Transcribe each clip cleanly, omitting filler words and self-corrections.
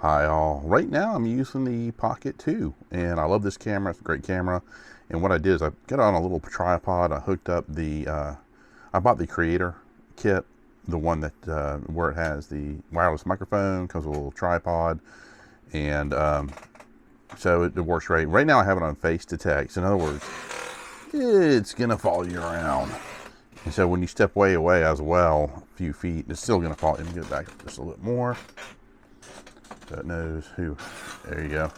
Hi all. Right now I'm using the Pocket 2 and I love this camera. It's a great camera. And what I did is I got it on a little tripod. I hooked up the, I bought the Creator kit, the one that where it has the wireless microphone, comes with a little tripod, and so it works great. Right now I have it on face detect. In other words, it's gonna follow you around. And so when you step way away as well, a few feet, it's still gonna follow. Let me get back just a little bit more. So it knows who. There you go.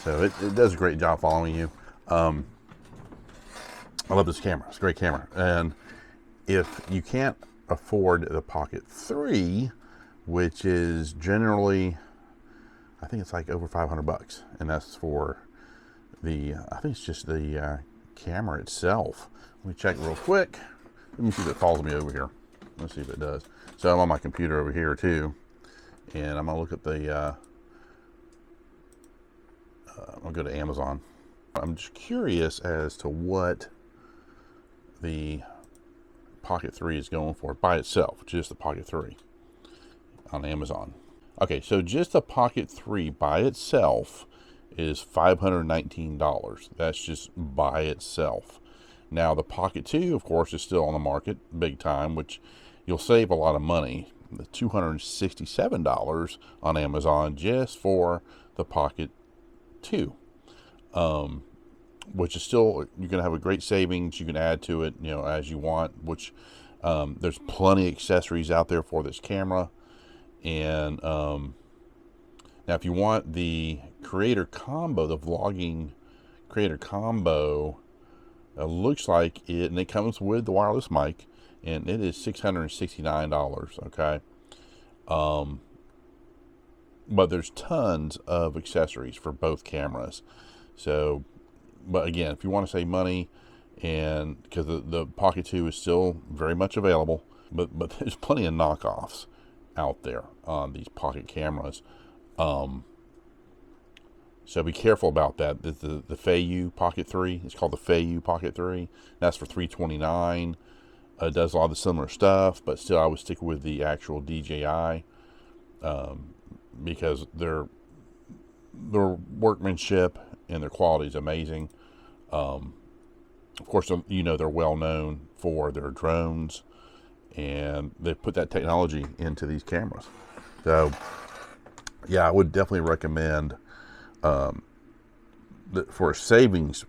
So it does a great job following you. I love this camera. It's a great camera. And if you can't afford the Pocket 3, which is generally, I think it's like over 500 bucks, and that's for the, I think it's just the camera itself. Let me check real quick. Let me see if it follows me over here. Let's see if it does. So I'm on my computer over here too, and I'm gonna look at the I'll go to Amazon. I'm just curious as to what the Pocket 3 is going for by itself, just the Pocket 3 on Amazon. Okay, so just the Pocket 3 by itself is $519. That's just by itself. Now the Pocket 2, of course, is still on the market big time, which you'll save a lot of money. The $267 on Amazon just for the Pocket 2, which is still, you're going to have a great savings. You can add to it, as you want, which there's plenty of accessories out there for this camera. And now if you want the Creator Combo, the vlogging Creator Combo, it looks like it, and it comes with the wireless mic, and it is $669, okay? But there's tons of accessories for both cameras. So, but again, if you want to save money, and because the Pocket 2 is still very much available, but there's plenty of knockoffs out there on these Pocket cameras. So be careful about that. The Feiyu Pocket 3, it's called the Feiyu Pocket 3. That's for $329. It does a lot of the similar stuff, but still I would stick with the actual DJI because their workmanship and their quality is amazing. Of course, they're well known for their drones, and they put that technology into these cameras. So yeah, I would definitely recommend for a savings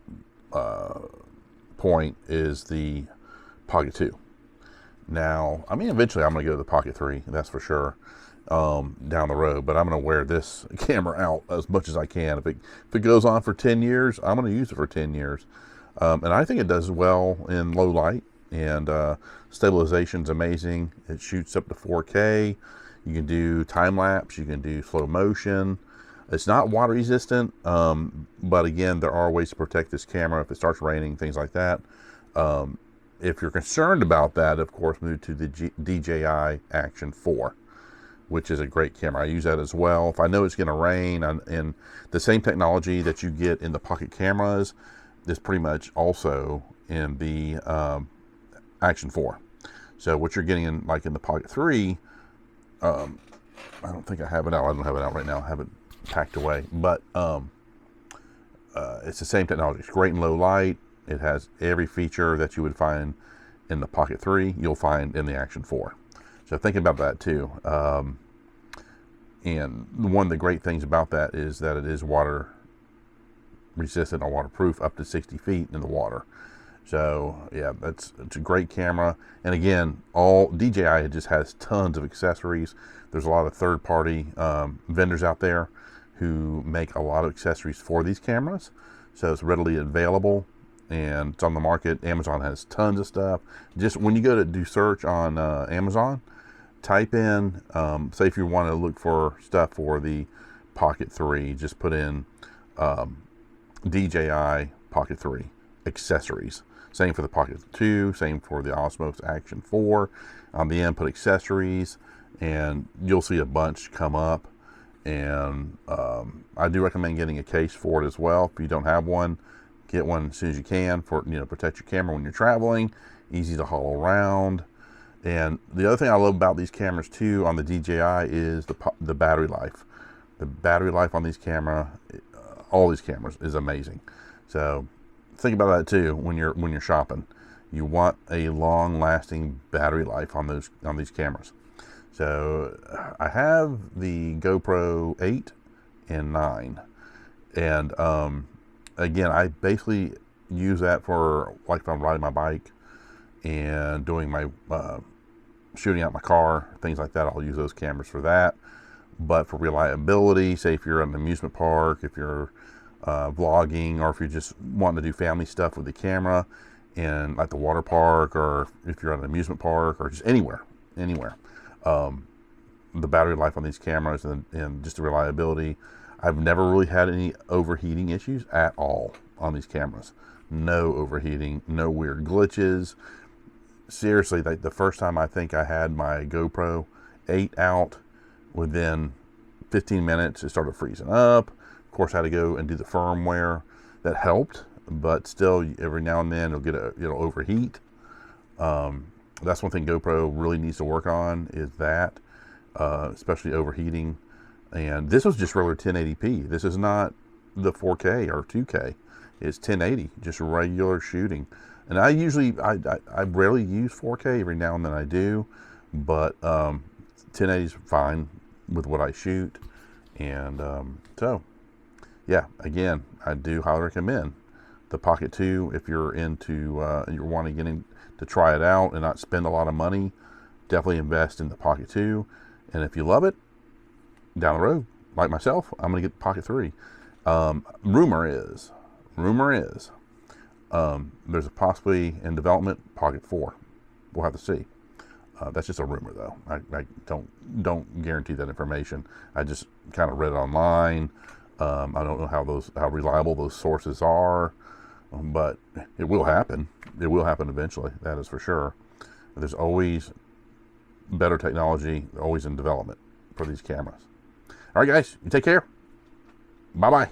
point is the Pocket 2. Now, I mean, eventually I'm going to go to the Pocket 3, that's for sure, down the road, but I'm going to wear this camera out as much as I can. If it goes on for 10 years, I'm going to use it for 10 years. And I think it does well in low light, and stabilization's amazing. It shoots up to 4K. You can do time lapse, you can do slow motion. It's not water resistant, but again, there are ways to protect this camera if it starts raining, things like that. If you're concerned about that, of course, move to the DJI Action 4, which is a great camera. I use that as well. If I know it's going to rain, and the same technology that you get in the Pocket cameras is pretty much also in the Action 4. So what you're getting in, like in the Pocket 3, I don't think I have it out. I don't have it out right now. I have it packed away, but it's the same technology. It's great in low light. It has every feature that you would find in the Pocket 3, you'll find in the Action 4. So think about that too. And one of the great things about that is that it is water resistant or waterproof up to 60 feet in the water. So yeah, it's a great camera. And again, DJI just has tons of accessories. There's a lot of third-party vendors out there who make a lot of accessories for these cameras. So it's readily available, and it's on the market. Amazon has tons of stuff. Just when you go to do search on Amazon, type in, say if you want to look for stuff for the Pocket 3, just put in DJI Pocket 3 accessories. Same for the Pocket 2, same for the Osmo Action 4. On the end, put accessories, and you'll see a bunch come up. And I do recommend getting a case for it as well. If you don't have one, get one as soon as you can for protect your camera when you're traveling. Easy to haul around, And the other thing I love about these cameras too on the DJI is the battery life. The battery life on these all these cameras is amazing. So think about that too when you're shopping. You want a long-lasting battery life on these cameras. So I have the GoPro 8 and 9, and again, I basically use that for like if I'm riding my bike and doing my shooting out my car, things like that. I'll use those cameras for that. But for reliability, say if you're at an amusement park, if you're vlogging, or if you're just wanting to do family stuff with the camera, and like the water park, or if you're at an amusement park, or just anywhere, the battery life on these cameras and just the reliability, I've never really had any overheating issues at all on these cameras. No overheating, no weird glitches. Seriously, like the first time I think I had my GoPro 8 out, within 15 minutes it started freezing up. Of course, I had to go and do the firmware. That helped, but still every now and then it'll overheat. That's one thing GoPro really needs to work on, is that especially overheating. And this was just regular 1080p. This is not the 4K or 2K. It's 1080, just regular shooting. And I rarely use 4K. Every now and then I do, but 1080 is fine with what I shoot. And so yeah, again, I do highly recommend the Pocket 2 if you're into you're wanting to get in to try it out and not spend a lot of money. Definitely invest in the Pocket 2. And if you love it, down the road, like myself, I'm going to get the Pocket 3. Rumor is there's a possibly in development Pocket 4. We'll have to see. That's just a rumor, though. I don't guarantee that information. I just kind of read it online. I don't know how reliable those sources are, but it will happen. It will happen eventually. That is for sure. There's always better technology, always in development for these cameras. All right, guys, you take care. Bye-bye.